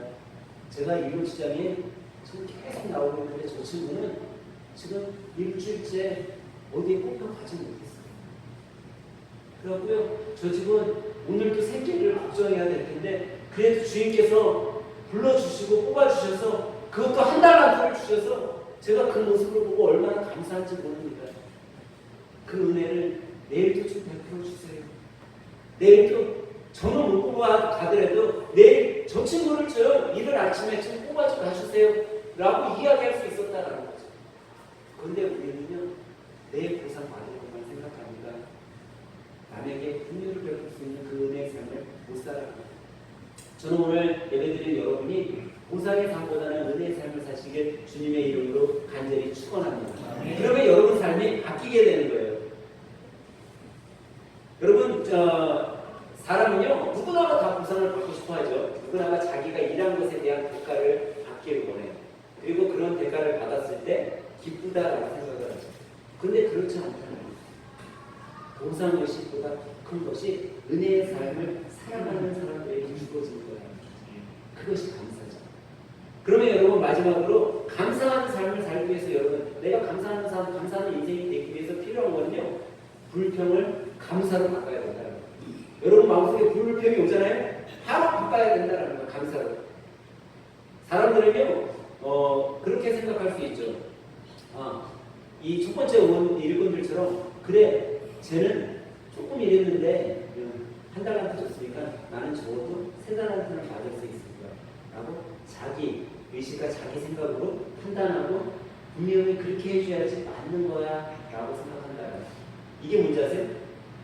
제가 일요일장에 지금 계속 나오고 있는데 저 친구는 지금 일주일째 어디에 뽑혀 가지 못했어요. 그래갖고요, 저 집은 오늘도 생계를 걱정해야 될 텐데 그래도 주인께서 불러주시고 뽑아주셔서 그것도 한 달란트를 주셔서 제가 그 모습을 보고 얼마나 감사한지 모릅니다. 그 은혜를 내일도 좀 베풀어 주세요. 내일도 저는 못 뽑아가더라도 내일 저 친구를 좀 일을 아침에 좀 뽑아줘 가주세요 라고 이야기할 수 있었다라는 거죠. 그런데 우리는요, 내일 보상 받을 것만 생각합니다. 남에게 긍휼을 베풀 수 있는 그 은혜의 삶을 못 살아갑니다. 저는 오늘 예배드린 여러분이 보상의 삶보다는 은혜의 삶을 사시길 주님의 이름으로 간절히 축원합니다. 그러면 여러분 삶이 바뀌게 되는 거예요. 여러분, 사람은요, 누구나가 다 보상을 받고 싶어 하죠. 누구나가 자기가 일한 것에 대한 대가를 받기를 원해요. 그리고 그런 대가를 받았을 때 기쁘다라고 생각을 하죠. 그런데 그렇지 않다는 거예요. 보상 의식보다 더 큰 것이 은혜의 삶을 살아가는 사람들에게 주어지는 거예요. 그것이 감사죠. 그러면 여러분, 마지막으로 감사하는 삶을 살기 위해서 여러분, 내가 감사하는 삶, 감사하는 인생이 되기 위해서 필요한 거는요, 불평을 감사로 바꿔야 된다는 거예요. 여러분 마음속에 불평이 오잖아요? 바로 바꿔야 된다는 거예요. 감사로. 사람들은요, 그렇게 생각할 수 있죠. 이 첫 번째 온 일꾼들처럼, 그래, 쟤는 조금 일했는데 한 달란트 줬으니까 나는 적어도 세 달란트는 받을 수 있을 거야 라고 자기 의식과 자기 생각으로 판단하고 분명히 그렇게 해줘야지 맞는 거야 라고 생각한다. 이게 뭔지 아세요?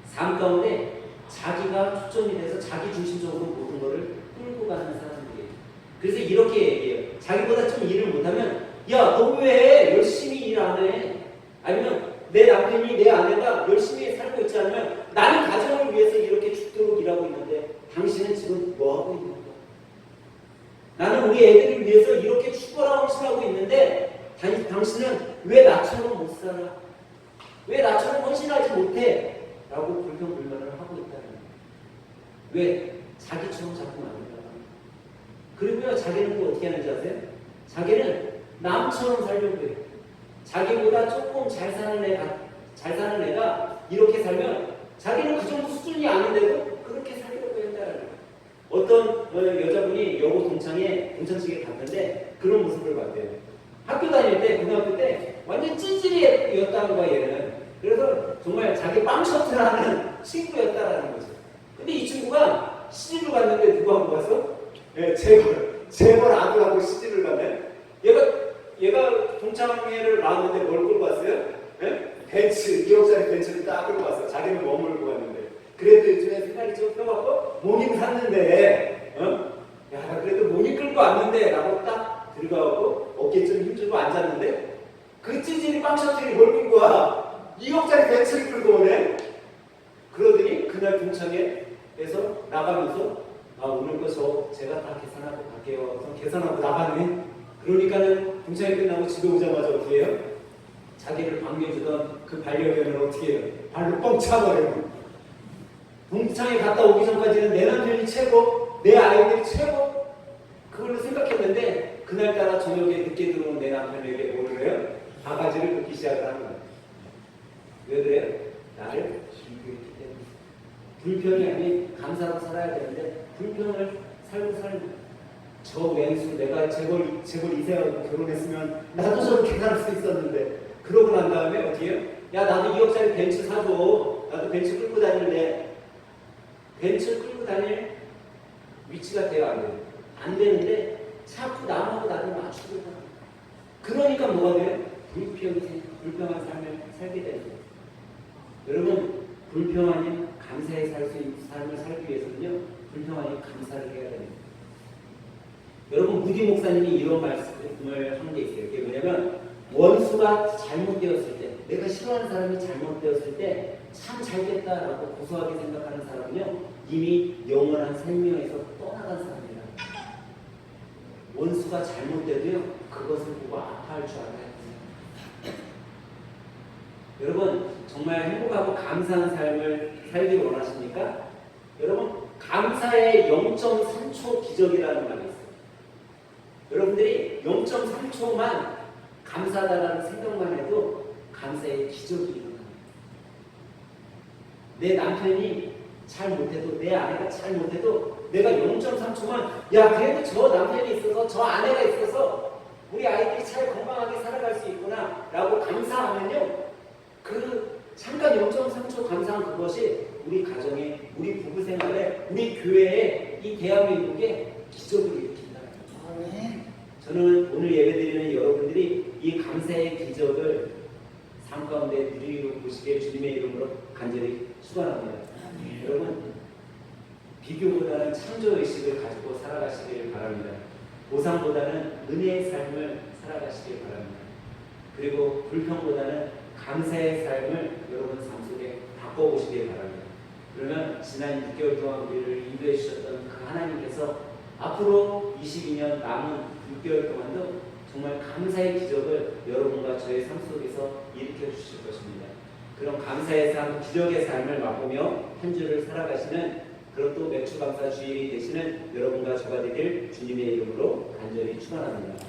삶 가운데 자기가 초점이 돼서 자기 중심적으로 모든 거를 끌고 가는 사람들이에요. 그래서 이렇게 얘기해요. 자기보다 좀 일을 못하면, 야, 너 왜 열심히 일 안 해? 아니면 내 남편이, 내 아내가 열심히 살고 있지 않으면 나는 가정을 위해서 이렇게 죽도록 일하고 있는데 당신은 지금 뭐 하고 있는 거야? 나는 우리 애들을 위해서 이렇게 죽어라 헌신하고 있는데 당신은 왜 나처럼 못 살아? 왜 나처럼 헌신하지 못해? 라고 불평불만을 하고 있다는 거예요. 왜? 자기처럼 자꾸 만든다고 합니다. 그리고요, 자기는 또 어떻게 하는지 아세요? 자기는 남처럼 살려고 해요. 자기보다 조금 잘 사는 애가 이렇게 살면 자기는 그 정도 수준이 아닌데도 그렇게 살려고 한다는 거예요. 어떤 여자분이 여고 동창식에 갔는데 그런 모습을 봤대요. 학교 다닐 때, 고등학교 때 완전 찌질이었다는 거야, 얘는. 그래서 정말 자기 빵셔틀하는 친구였다라는 거죠. 근데 이 친구가 시집을 갔는데 누구하고 가서? 재벌 아들하고 시집을 가면 얘가 동창회를 나왔는데 뭘 끌고 왔어요? 벤츠, 2억짜리 벤츠를 딱 끌고 왔어요. 자기는 머물고 갔는데. 그래도 요즘에 생각이 좀 펴갖고 모닝 샀는데, 야, 나 그래도 모닝 끌고 왔는데 라고 딱 들어가고 어깨 좀 힘주고 앉았는데 그 찌질이 빵셔틀이 뭘 끌고 와? 2억짜리 벤츠를 끌고 오네? 그러더니 그날 동창회에서 나가면서 오늘 거 제가 다 계산하고 갈게요. 그래서 계산하고 나가네. 그러니까는 동창회 끝나고 집에 오자마자 어떻게 해요? 자기를 반겨주던 그 반려견을 어떻게 해요? 발로 뻥 차버려요. 동창회 갔다 오기 전까지는 내 남편이 최고, 내 아이들이 최고, 그걸로 생각했는데 그날따라 저녁에 늦게 들어온 내 남편에게 뭐를 해요? 바가지를 긋기 시작을 하는 거예요. 왜 그래요? 나를 비교했기 때문에. 불평이 아닌 감사로 살아야 되는데 불평을 살고 사는 거예요. 저 왼수, 내가 재벌 이세하고 결혼했으면 나도 저렇게 살 수 있었는데. 그러고 난 다음에 어떻게 해요? 야, 나도 2억짜리 벤츠 사줘. 나도 벤츠 끌고 다닐래. 벤츠 끌고 다닐 위치가 돼요, 안 돼요? 안 되는데 자꾸 남하고 나를 맞추려고 합니다. 그러니까 뭐가 돼요? 불평한 삶을 살게 되는 거예요. 여러분, 불평 아닌 감사의 삶을 살기 위해서는요, 불평 아닌 감사를 해야 됩니다. 여러분, 무디 목사님이 이런 말씀을 한 게 있어요. 그게 뭐냐면, 원수가 잘못되었을 때, 내가 싫어하는 사람이 잘못되었을 때 참 잘됐다라고 고소하게 생각하는 사람은요, 이미 영원한 생명에서 떠나간 사람이라. 원수가 잘못돼도요, 그것을 보고 아파할 줄 알아야 돼요. 여러분, 정말 행복하고 감사한 삶을 살기를 원하십니까? 여러분, 감사의 0.3초 기적이라는 말이 있어요. 여러분들이 0.3초만 감사하다라는 생각만 해도 감사의 기적이 일어납니다. 내 남편이 잘 못해도, 내 아내가 잘 못해도 내가 0.3초만 야 그래도 저 남편이 있어서, 저 아내가 있어서 우리 아이들이 잘 건강하게 살아갈 수 있구나 라고 감사하면요, 그 잠깐 0.3초 감사한 그것이 우리 가정에, 우리 부부 생활에, 우리 교회에, 이 대한민국에 기적을 일으킨다는 거예요. 저는 오늘 예배드리는 여러분들이 이 감사의 기적을 삶 가운데 누리고 보시길 주님의 이름으로 간절히 축원합니다. 여러분, 비교보다는 창조의식을 가지고 살아가시길 바랍니다. 보상보다는 은혜의 삶을 살아가시길 바랍니다. 그리고 불평보다는 감사의 삶을 여러분 삶 속에 바꿔보시길 바랍니다. 그러면 지난 6개월 동안 우리를 인도해 주셨던 그 하나님께서 앞으로 22년 남은 6개월 동안도 정말 감사의 기적을 여러분과 저의 삶 속에서 일으켜 주실 것입니다. 그런 감사의 삶, 기적의 삶을 맛보며 한 주를 살아가시는 그런 또 매추감사 주일이 되시는 여러분과 저가 되길 주님의 이름으로 간절히 축원합니다.